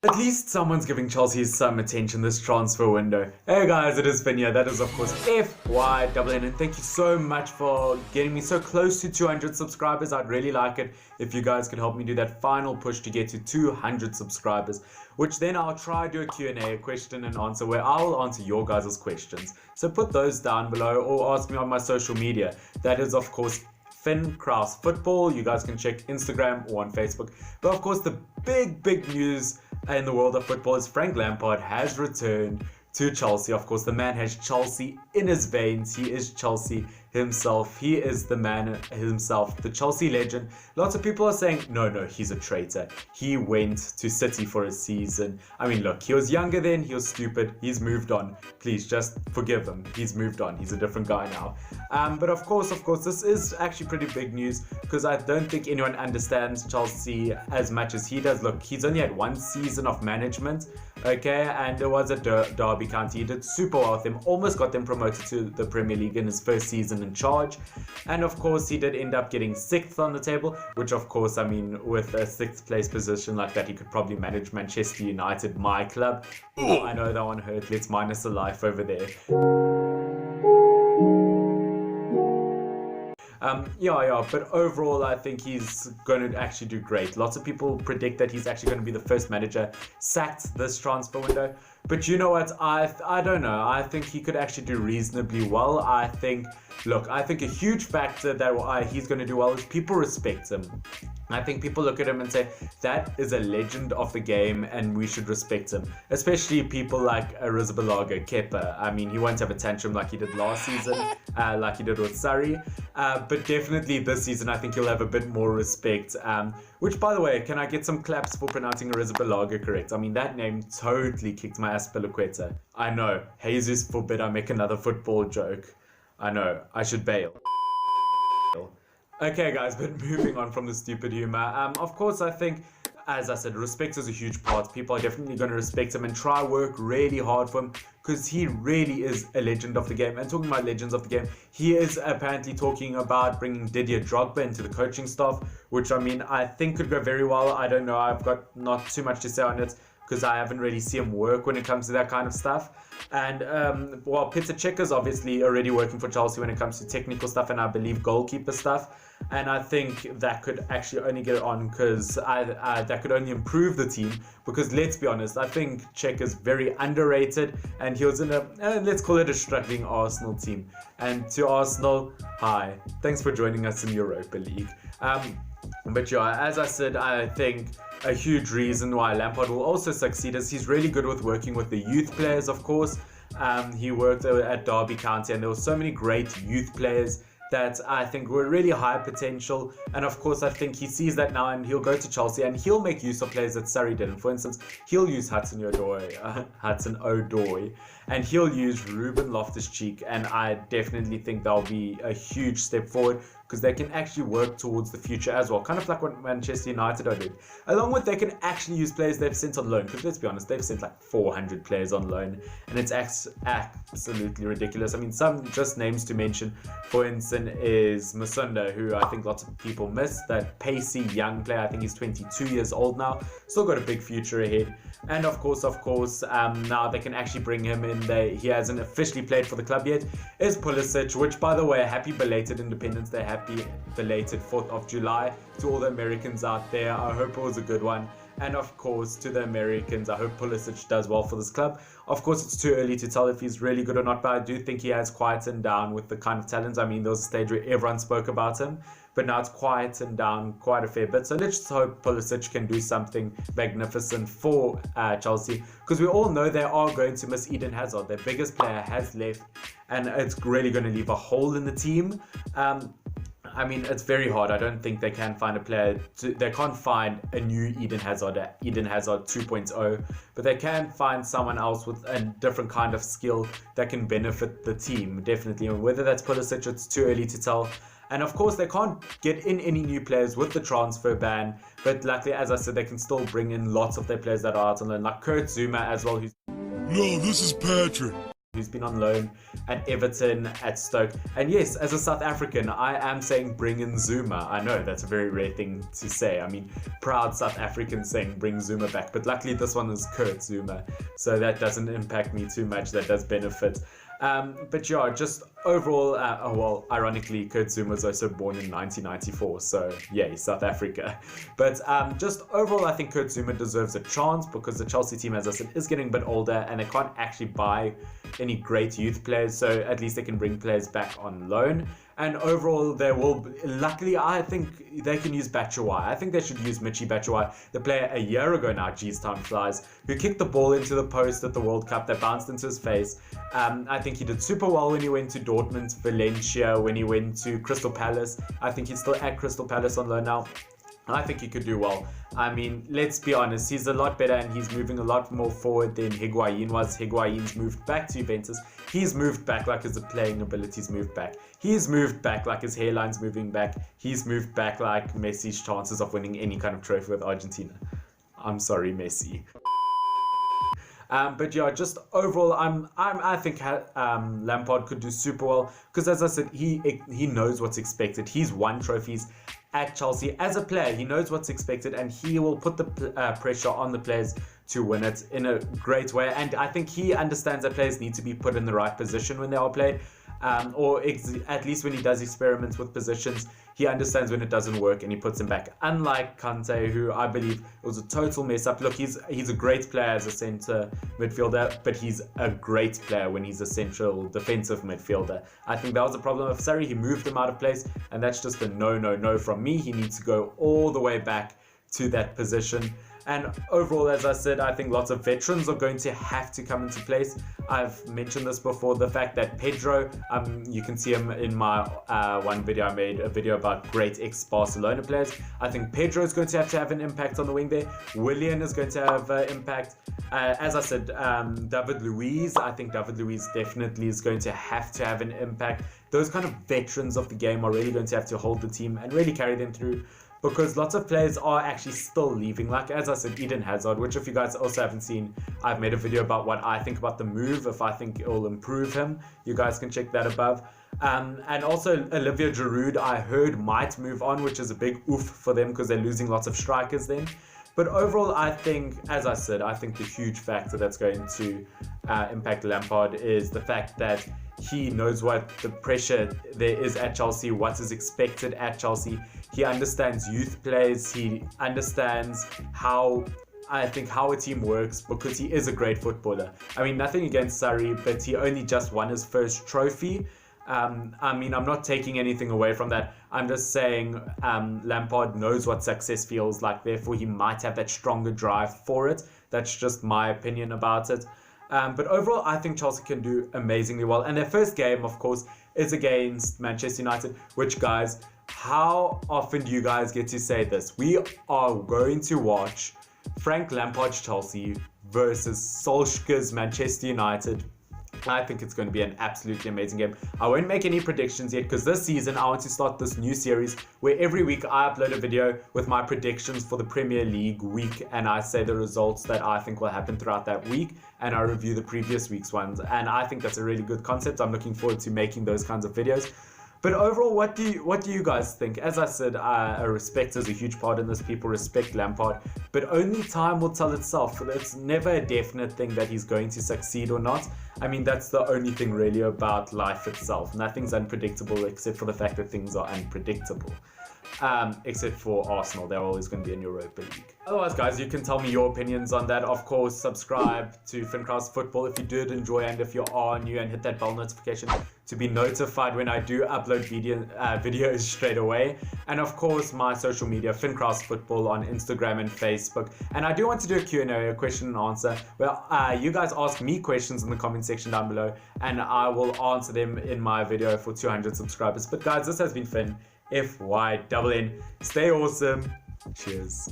At least someone's giving Chelsea some attention this transfer window. Hey guys, it is Fynn here. That is of course FYNN, and thank you so much for getting me so close to 200 subscribers. I'd really like it if you guys could help me do that final push to get to 200 subscribers, which then I'll try to do a Q&A, a question and answer, where I will answer your guys' questions. So put those down below or ask me on my social media. That is of course Fynn Krause Football. You guys can check Instagram or on Facebook. But of course the big news in the world of football is Frank Lampard has returned to Chelsea. Of course, the man has Chelsea in his veins. He is Chelsea himself. He is the man himself, the Chelsea legend. Lots of people are saying, no, he's a traitor. He went to City for a season. I mean, look, he was younger then. He was stupid. He's moved on. Please just forgive him. He's moved on. He's a different guy now. But of course, this is actually pretty big news because I don't think anyone understands Chelsea as much as he does. Look, he's only had one season of management, okay, and it was at Derby County. He did super well with them, almost got them promoted to the Premier League in his first season in charge. And of course, he did end up getting 6th on the table, which of course, I mean, with a 6th place position like that, he could probably manage Manchester United, my club. Oh, I know that one hurt. Let's minus a life over there. But overall I think he's going to actually do great. Lots of people predict that he's actually going to be the first manager sacked this transfer window. But you know what, I don't know. I think he could actually do reasonably well. I think a huge factor that why he's going to do well is people respect him. I think people look at him and say, that is a legend of the game and we should respect him. Especially people like Rizabalaga, Kepa. I mean, he won't have a tantrum like he did last season, like he did with Surrey. But definitely this season, I think he'll have a bit more respect. Which, by the way, can I get some claps for pronouncing Rizabalaga correct? I mean, that name totally kicked my Aspilicueta. I know, Jesus forbid I make another football joke. I know, I should bail. Okay guys, but moving on from the stupid humor, of course I think, as I said, respect is a huge part. People are definitely going to respect him and try work really hard for him because he really is a legend of the game. And talking about legends of the game, he is apparently talking about bringing Didier Drogba into the coaching staff, which I mean, I think could go very well. I don't know, I've got not too much to say on it because I haven't really seen him work when it comes to that kind of stuff. And Peter Cech is obviously already working for Chelsea when it comes to technical stuff and I believe goalkeeper stuff. And I think that could actually only get on because that could only improve the team. Because let's be honest, I think Cech is very underrated and he was in a, let's call it a struggling Arsenal team. And to Arsenal, hi, thanks for joining us in Europa League. But yeah, as I said, I think a huge reason why Lampard will also succeed is he's really good with working with the youth players, of course. He worked at Derby County and there were so many great youth players that I think were really high potential. And of course, I think he sees that now and he'll go to Chelsea and he'll make use of players that Surrey didn't. For instance, he'll use Hudson-Odoi and he'll use Ruben Loftus-Cheek. And I definitely think that'll be a huge step forward because they can actually work towards the future as well. Kind of like what Manchester United did. Along with they can actually use players they've sent on loan. Because let's be honest, they've sent like 400 players on loan. And it's absolutely ridiculous. I mean, some just names to mention, for instance, is Masunda, who I think lots of people miss. That pacey young player. I think he's 22 years old now. Still got a big future ahead. And of course, now they can actually bring him in. He hasn't officially played for the club yet. Is Pulisic, which by the way, happy belated Independence Day, happy belated 4th of July to all the Americans out there. I hope it was a good one. And of course, to the Americans, I hope Pulisic does well for this club. Of course, it's too early to tell if he's really good or not, but I do think he has quietened down with the kind of talents. I mean, there was a stage where everyone spoke about him, but now it's quietened down quite a fair bit. So let's just hope Pulisic can do something magnificent for Chelsea, because we all know they are going to miss Eden Hazard. Their biggest player has left, and it's really going to leave a hole in the team. I mean, it's very hard. I don't think they can find a player. They can't find a new Eden Hazard 2.0, but they can find someone else with a different kind of skill that can benefit the team, definitely. And whether that's Pulisic, it's too early to tell. And of course, they can't get in any new players with the transfer ban. But luckily, as I said, they can still bring in lots of their players that are out on loan, like Kurt Zuma as well. No, this is Patrick. who's been on loan at Everton, at Stoke. And yes, as a South African, I am saying bring in Zuma. I know that's a very rare thing to say. I mean, proud South African saying bring Zuma back. But luckily this one is Kurt Zuma, so that doesn't impact me too much. That does benefit. But yeah, just overall, well, ironically, Kurt Zuma was also born in 1994, so yay, South Africa. But just overall, I think Kurt Zuma deserves a chance because the Chelsea team, as I said, is getting a bit older and they can't actually buy any great youth players, so at least they can bring players back on loan. And overall, they will, luckily, I think they can use Batshuayi. I think they should use Michy Batshuayi, the player a year ago now, geez, time flies, who kicked the ball into the post at the World Cup that bounced into his face. I think he did super well when he went to Dortmund, Valencia, when he went to Crystal Palace. I think he's still at Crystal Palace on loan now. I think he could do well. I mean, let's be honest, he's a lot better and he's moving a lot more forward than Higuain was. Higuain's moved back to Juventus. He's moved back like his playing abilities moved back. He's moved back like his hairline's moving back. He's moved back like Messi's chances of winning any kind of trophy with Argentina. I'm sorry, Messi. But yeah, just overall, I think Lampard could do super well because, as I said, he knows what's expected. He's won trophies at Chelsea as a player. He knows what's expected, and he will put the pressure on the players to win it in a great way. And I think he understands that players need to be put in the right position when they are played. Or at least when he does experiments with positions, he understands when it doesn't work and he puts him back. Unlike Kante, who I believe was a total mess up. Look, he's a great player as a centre midfielder, but he's a great player when he's a central defensive midfielder. I think that was the problem of Sarri. He moved him out of place, and that's just a no from me. He needs to go all the way back to that position. And overall, as I said, I think lots of veterans are going to have to come into place. I've mentioned this before, the fact that Pedro, you can see him in my one video I made, a video about great ex-Barcelona players. I think Pedro is going to have an impact on the wing there. Willian is going to have an impact. As I said, David Luiz, I think David Luiz definitely is going to have an impact. Those kind of veterans of the game are really going to have to hold the team and really carry them through, because lots of players are actually still leaving. Like, as I said, Eden Hazard, which if you guys also haven't seen, I've made a video about what I think about the move, if I think it will improve him. You guys can check that above. And also Olivier Giroud, I heard might move on, which is a big oof for them because they're losing lots of strikers then. But overall, I think, as I said, I think the huge factor that's going to impact Lampard is the fact that he knows what the pressure there is at Chelsea, what is expected at Chelsea. He understands youth players. He understands how a team works because he is a great footballer. I mean, nothing against Sarri, but he only just won his first trophy. I mean, I'm not taking anything away from that. I'm just saying Lampard knows what success feels like. Therefore, he might have that stronger drive for it. That's just my opinion about it. But overall, I think Chelsea can do amazingly well. And their first game, of course, is against Manchester United, which, guys, how often do you guys get to say this? We are going to watch Frank Lampard's Chelsea versus Solskjaer's Manchester United. I think it's going to be an absolutely amazing game. I won't make any predictions yet because this season I want to start this new series where every week I upload a video with my predictions for the Premier League week, and I say the results that I think will happen throughout that week, and I review the previous week's ones. And I think that's a really good concept. I'm looking forward to making those kinds of videos. But overall, what do you guys think? As I said, respect is a huge part in this. People respect Lampard, but only time will tell itself. It's never a definite thing that he's going to succeed or not. I mean, that's the only thing really about life itself. Nothing's unpredictable except for the fact that things are unpredictable. Except for Arsenal, they're always going to be in Europa League. Otherwise, guys, you can tell me your opinions on that. Of course, subscribe to Fynn Krause Football if you did enjoy, and if you are new, and hit that bell notification to be notified when I do upload videos straight away. And of course, my social media, Fynn Krause Football on Instagram and Facebook. And I do want to do a Q&A, a question and answer, where you guys ask me questions in the comment section down below, and I will answer them in my video for 200 subscribers. But guys, this has been Fynn. FYNN. Stay awesome. Cheers.